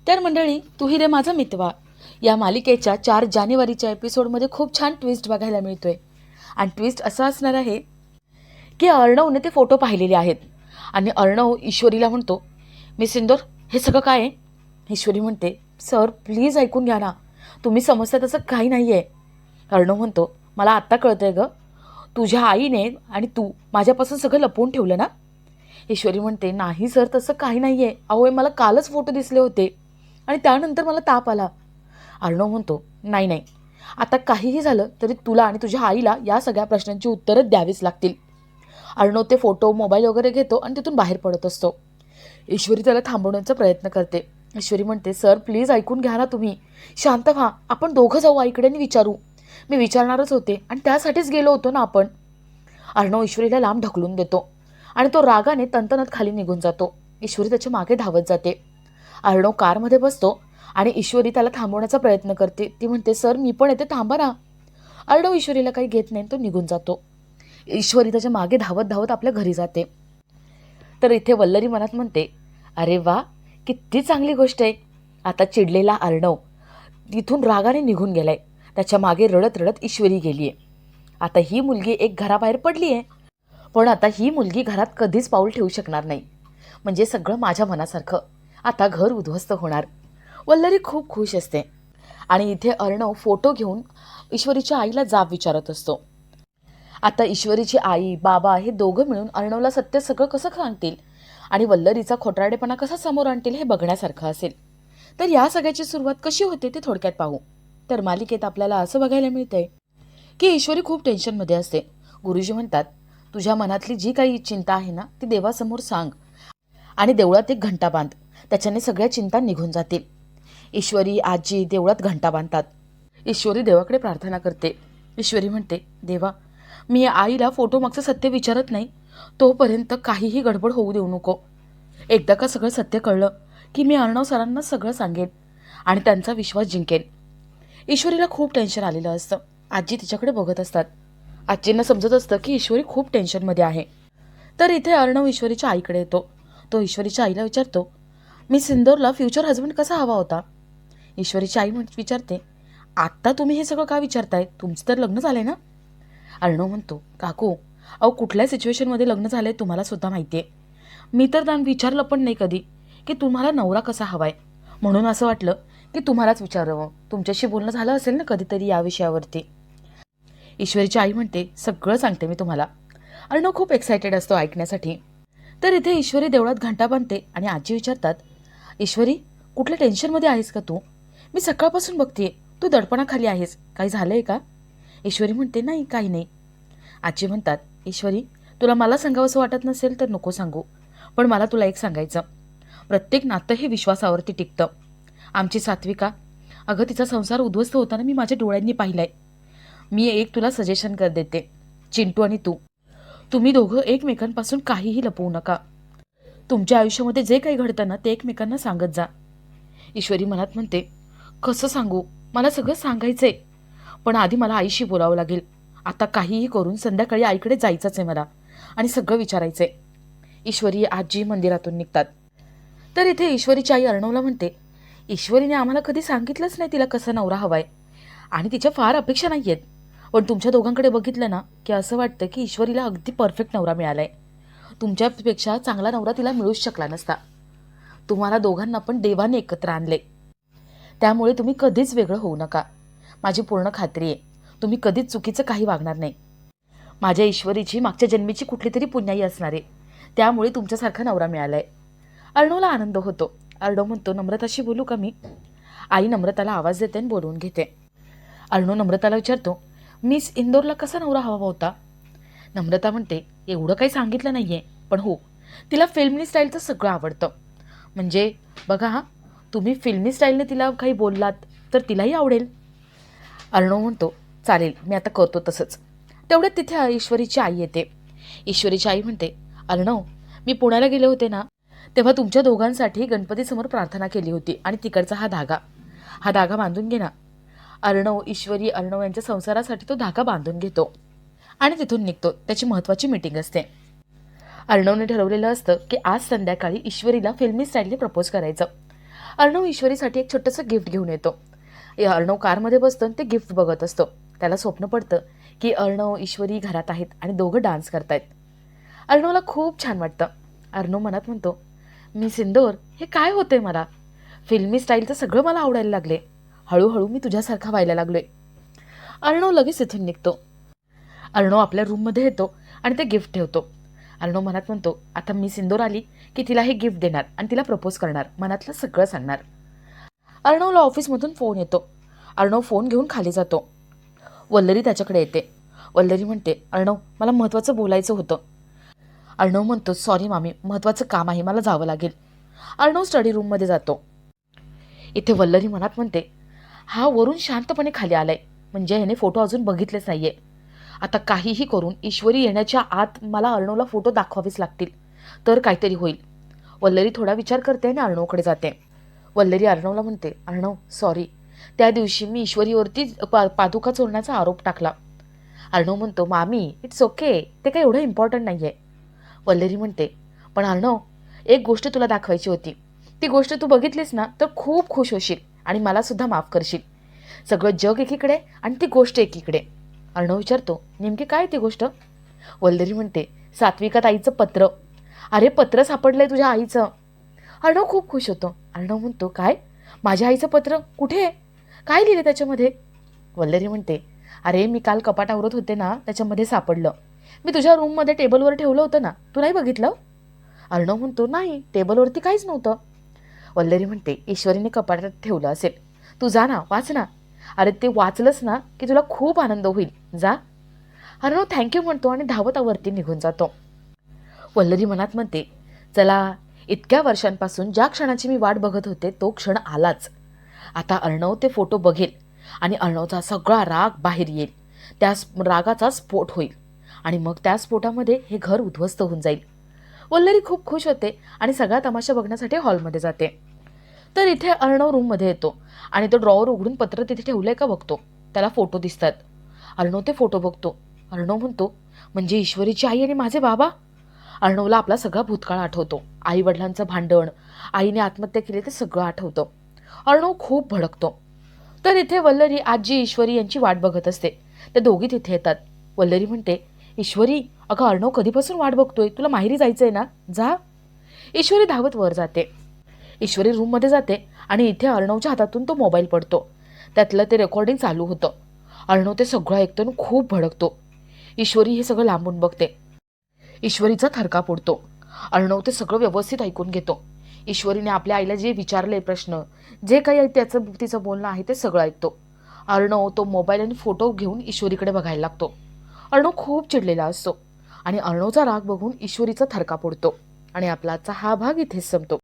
तर मंडळी, तू ही रे माझा मितवा या मालिकेच्या 4 जानेवारीच्या एपिसोडमध्ये खूप छान ट्विस्ट बघायला मिळतोय. आणि ट्विस्ट असा असणार आहे की अर्णवने ते फोटो पाहिलेले आहेत आणि अर्णव ईश्वरीला म्हणतो, मिस इंदोर हे सगळं काय आहे? ईश्वरी म्हणते, सर प्लीज ऐकून घ्या ना, तुम्ही समजता तसं काही नाही आहे. अर्णव म्हणतो, मला आत्ता कळतंय ग, तुझ्या आईने आणि तू माझ्यापासून सगळं लपवून ठेवलं ना. ईश्वरी म्हणते, नाही सर तसं काही नाही आहे, अहो मला कालच फोटो दिसले होते आणि त्यानंतर मला ताप आला. अर्णव म्हणतो, नाही नाही, आता काहीही झालं तरी तुला आणि तुझ्या आईला या सगळ्या प्रश्नांची उत्तरं द्यावीच लागतील. अर्णव ते फोटो मोबाईल वगैरे घेतो आणि तिथून बाहेर पडत असतो. ईश्वरी त्याला थांबवण्याचा प्रयत्न करते. ईश्वरी म्हणते, सर प्लीज ऐकून घ्या ना, तुम्ही शांत व्हा, आपण दोघं जाऊ आईकडे आणि विचारू. मी विचारणारच होते आणि त्यासाठीच गेलो होतो ना आपण. अर्णव ईश्वरीला लांब ढकलून देतो आणि तो रागाने तनतनत खाली निघून जातो. ईश्वरी त्याच्या मागे धावत जाते. अर्णव कारमध्ये बसतो आणि ईश्वरी त्याला थांबवण्याचा प्रयत्न करते. ती म्हणते, सर मी पण येते, थांबा ना. अर्णव ईश्वरीला काही घेत नाही, तो निघून जातो. ईश्वरी त्याच्या मागे धावत धावत आपल्या घरी जाते. तर इथे वल्लरी मनात म्हणते, अरे वा, किती चांगली गोष्ट आहे. आता चिडलेला अर्णव तिथून रागाने निघून गेलाय. त्याच्या मागे रडत रडत ईश्वरी गेलीये. आता ही मुलगी एक घराबाहेर पडली आहे, पण आता ही मुलगी घरात कधीच पाऊल ठेवू शकणार नाही. म्हणजे सगळं माझ्या मनासारखं, आता घर उद्ध्वस्त होणार. वल्लरी खूप खुश असते आणि इथे अर्णव फोटो घेऊन ईश्वरीच्या आईला जाब विचारत असतो. आता ईश्वरीची आई बाबा हे दोघं मिळून अर्णवला सत्य सगळं कसं सांगतील आणि वल्लरीचा खोटारडेपणा कसा समोर आणतील हे बघण्यासारखं असेल. तर या सगळ्याची सुरुवात कशी होते ते थोडक्यात पाहू. तर मालिकेत आपल्याला असं बघायला मिळतंय की ईश्वरी खूप टेन्शनमध्ये असते. गुरुजी म्हणतात, तुझ्या मनातली जी काही चिंता आहे ना ती देवासमोर सांग आणि देवळात एक घंटा बांध, त्याच्याने सगळ्या चिंता निघून जातील. ईश्वरी आजी देवळात घंटा बांधतात. ईश्वरी देवाकडे प्रार्थना करते. ईश्वरी म्हणते, देवा, मी आईला फोटो मागचं सत्य विचारत नाही, तोपर्यंत काहीही गडबड होऊ देऊ नको. एकदा का सगळं सत्य कळलं की मी अर्णव सरांना सगळं सांगेन आणि त्यांचा विश्वास जिंकेन. ईश्वरीला खूप टेन्शन आलेलं असतं. आजी तिच्याकडे बघत असतात. आजींना समजत असतं की ईश्वरी खूप टेन्शनमध्ये आहे. तर इथे अर्णव ईश्वरीच्या आईकडे येतो. तो ईश्वरीच्या आईला विचारतो, मी सिंदूरला फ्युचर हजबंड कसा हवा होता? ईश्वरीची आई विचारते, आत्ता तुम्ही हे सगळं का विचारताय? तुमचं तर लग्न झालंय ना? अर्णव म्हणतो, काकू, अहो कुठल्या सिच्युएशनमध्ये लग्न झालंय तुम्हाला सुद्धा माहिती आहे. मी तर त्यांना विचारलं पण नाही कधी की तुम्हाला नवरा कसा हवाय. म्हणून असं वाटलं की तुम्हालाच विचारावं. तुमच्याशी बोलणं झालं असेल ना कधीतरी या विषयावरती. ईश्वरीची आई म्हणते, सगळं सांगते मी तुम्हाला. अर्णव खूप एक्सायटेड असतो ऐकण्यासाठी. तर इथे ईश्वरी देवळात घंटा बांधते आणि आजी विचारतात, ईश्वरी, कुठल्या टेन्शनमध्ये आहेस का तू? मी सकाळपासून बघतेय तू दडपणाखाली आहेस, काही झालंय का? ईश्वरी म्हणते, नाही काही नाही. आजी म्हणतात, ईश्वरी, तुला मला सांगावंसं वाटत नसेल तर नको सांगू, पण मला तुला एक सांगायचं, प्रत्येक नातं हे विश्वासावरती टिकतं. आमची सात्विका, अगं तिचा संसार उद्ध्वस्त होताना मी माझ्या डोळ्यांनी पाहिलाय. मी एक तुला सजेशन देते, चिंटू आणि तुम्ही दोघं एकमेकांपासून काहीही लपवू नका. तुमच्या आयुष्यामध्ये जे काही घडतं ना ते एकमेकांना सांगत जा. ईश्वरी मनात म्हणते, कसं सांगू, मला सगळं सांगायचंय, पण आधी मला आईशी बोलावं लागेल. आता काहीही करून संध्याकाळी आईकडे जायचंच आहे मला आणि सगळं विचारायचंय. ईश्वरी आजी मंदिरातून निघतात. तर इथे ईश्वरीची आई अर्णवला म्हणते, ईश्वरीने आम्हाला कधी सांगितलंच नाही तिला कसा नवरा हवाय आणि तिच्या फार अपेक्षा नाही आहेत. पण तुमच्या दोघांकडे बघितलं ना की असं वाटतं की ईश्वरीला अगदी परफेक्ट नवरा मिळालाय. तुमच्यापेक्षा चांगला नवरा तिला मिळूच शकला नसता. तुम्हाला दोघांना पण देवाने एकत्र आणले, त्यामुळे तुम्ही कधीच वेगळं होऊ नका. माझी पूर्ण खात्री आहे तुम्ही कधीच चुकीचं काही वागणार नाही. माझ्या ईश्वरीची मागच्या जन्मीची कुठली तरी पुण्याई असणार आहे, त्यामुळे तुमच्यासारखा नवरा मिळालाय. अर्णवला आनंद होतो. अर्णव म्हणतो, नम्रताशी बोलू का मी? आई नम्रताला आवाज देते आणि बोलवून घेते. अर्णव नम्रताला विचारतो, मिस इंदोरला कसा नवरा हवा होता? नम्रता म्हणते, एवढं काही सांगितलं नाहीये, पण हो, तिला फिल्मी स्टाईलचं सगळं आवडतं. म्हणजे बघा हा, तुम्ही फिल्मी स्टाईलने तिला काही बोललात तर तिलाही आवडेल. अर्णव म्हणतो, चालेल, मी आता करतो तसंच. तेवढ्यात तिथे ईश्वरीची आई येते. ईश्वरीची आई म्हणते, अर्णव, मी पुण्याला गेले होते ना तेव्हा तुमच्या दोघांसाठी गणपतीसमोर प्रार्थना केली होती आणि तिकडचा हा धागा बांधून घे ना. अर्णव, ईश्वरी, अर्णव यांच्या संसारासाठी तो धागा बांधून घेतो आणि तिथून निघतो. त्याची महत्त्वाची मीटिंग असते. अर्णवने ठरवलेलं असतं की आज संध्याकाळी ईश्वरीला फिल्मी स्टाईलने प्रपोज करायचं. अर्णव ईश्वरीसाठी एक छोटंसं गिफ्ट घेऊन येतो. अर्णव कारमध्ये बसतं आणि ते गिफ्ट बघत असतो. त्याला स्वप्न पडतं की अर्णव ईश्वरी घरात आहेत आणि दोघं डान्स करतायत. अर्णवला खूप छान वाटतं. अर्णव मनात म्हणतो, मी सिंदूर, हे काय होतंय मला? फिल्मी स्टाईलचं सगळं मला आवडायला लागले. हळूहळू मी तुझ्यासारखा व्हायला लागलोय. अर्णव लगेच इथून निघतो. अर्णव आपल्या रूममध्ये येतो आणि ते गिफ्ट ठेवतो. अर्णव मनात म्हणतो, आता मी सिंदूर आली की तिला हे गिफ्ट देणार आणि तिला प्रपोज करणार, मनातलं सगळं सांगणार. अर्णवला ऑफिसमधून फोन येतो. अर्णव फोन घेऊन खाली जातो. वल्लरी त्याच्याकडे येते. वल्लरी म्हणते, अर्णव, मला महत्त्वाचं बोलायचं होतं. अर्णव म्हणतो, सॉरी मामी, महत्त्वाचं काम आहे, मला जावं लागेल. अर्णव स्टडी रूममध्ये जातो. इथे वल्लरी मनात म्हणते, हा वरून शांतपणे खाली आलाय, म्हणजे ह्याने फोटो अजून बघितलेच नाहीये. आता काहीही करून ईश्वरी येण्याच्या आत मला अर्णवला फोटो दाखवावेच लागतील, तर काहीतरी होईल. वल्लरी थोडा विचार करते आणि अर्णवकडे जाते. वल्लरी अर्णवला म्हणते, अर्णव, सॉरी, त्या दिवशी मी ईश्वरीवरती पादुका चोरण्याचा आरोप टाकला. अर्णव म्हणतो, मामी, इट्स ओके, ते काही एवढं इम्पॉर्टंट नाही आहे. वल्लरी म्हणते, पण अर्णव, एक गोष्ट तुला दाखवायची होती. ती गोष्ट तू बघितलीस ना तर खूप खुश होशील आणि मला सुद्धा माफ करशील. सगळं जग एकीकडे आणि ती गोष्ट एकीकडे. अर्णव विचारतो, नेमकी काय ती गोष्ट? वल्लरी म्हणते, सात्विका ताईचं पत्र. अरे, पत्र सापडलंय तुझ्या आईचं. अर्णव खूप खुश होतो. अर्णव म्हणतो, काय? माझ्या आईचं पत्र? कुठे? काय लिहिले त्याच्यामध्ये? वल्लरी म्हणते, अरे, मी काल कपाट आवरत होते ना, त्याच्यामध्ये सापडलं. मी तुझ्या रूममध्ये टेबलवर ठेवलं होतं ना, तू नाही बघितलं? अर्णव म्हणतो, नाही, टेबलवरती काहीच नव्हतं. वल्लरी म्हणते, ईश्वरीने कपाटात ठेवलं असेल. तू जा ना, वाच ना. अरे, ते वाचलंस ना की तुला खूप आनंद होईल, जा. अर्णव थँक्यू म्हणतो आणि धावत वरती निघून जातो. वल्लरी मनात म्हणते, चला, इतक्या वर्षांपासून ज्या क्षणाची मी वाट बघत होते तो क्षण आलाच. आता अर्णव ते फोटो बघेल आणि अर्णवचा सगळा राग बाहेर येईल. त्या रागाचा स्फोट होईल आणि मग त्या स्फोटामध्ये हे घर उद्ध्वस्त होऊन जाईल. वल्लरी खूप खुश होते आणि सगळा तमाशा बघण्यासाठी हॉलमध्ये जाते. तर इथे अर्णव रूममध्ये येतो आणि तो ड्रॉवर उघडून पत्र तिथे ठेवलंय का बघतो. त्याला फोटो दिसतात. अर्णव ते फोटो बघतो. अर्णव म्हणतो, म्हणजे ईश्वरीची आई आणि माझे बाबा? अर्णवला आपला सगळा भूतकाळ आठवतो. आई वडिलांचं भांडण, आईने आत्महत्या केली ते सगळं आठवतं. अर्णव खूप भडकतो. तर इथे वल्लरी आजी ईश्वरी यांची वाट बघत असते. ते दोघी तिथे येतात. वल्लरी म्हणते, ईश्वरी, अगं अर्णव कधीपासून वाट बघतोय, तुला माहेरी जायचंय ना, जा. ईश्वरी धावत वर जाते. ईश्वरी रूममध्ये जाते आणि इथे अर्णवच्या हातातून तो मोबाईल पडतो. त्यातलं ते रेकॉर्डिंग चालू होतं. अर्णव ते सगळं ऐकतो आणि खूप भडकतो. ईश्वरी हे सगळं लांबून बघते. ईश्वरीचा थरकाप उडतो. अर्णव ते सगळं व्यवस्थित ऐकून घेतो. ईश्वरीने आपल्या आईला जे विचारले प्रश्न, जे काही त्याचं तिचं बोलणं आहे ते सगळं ऐकतो. अर्णव तो मोबाईल आणि फोटो घेऊन ईश्वरीकडे बघायला लागतो. अर्णव खूप चिडलेला असतो आणि अर्णवचा राग बघून ईश्वरीचा थरकाप उडतो आणि आपला आजचा हा भाग इथेच संपतो.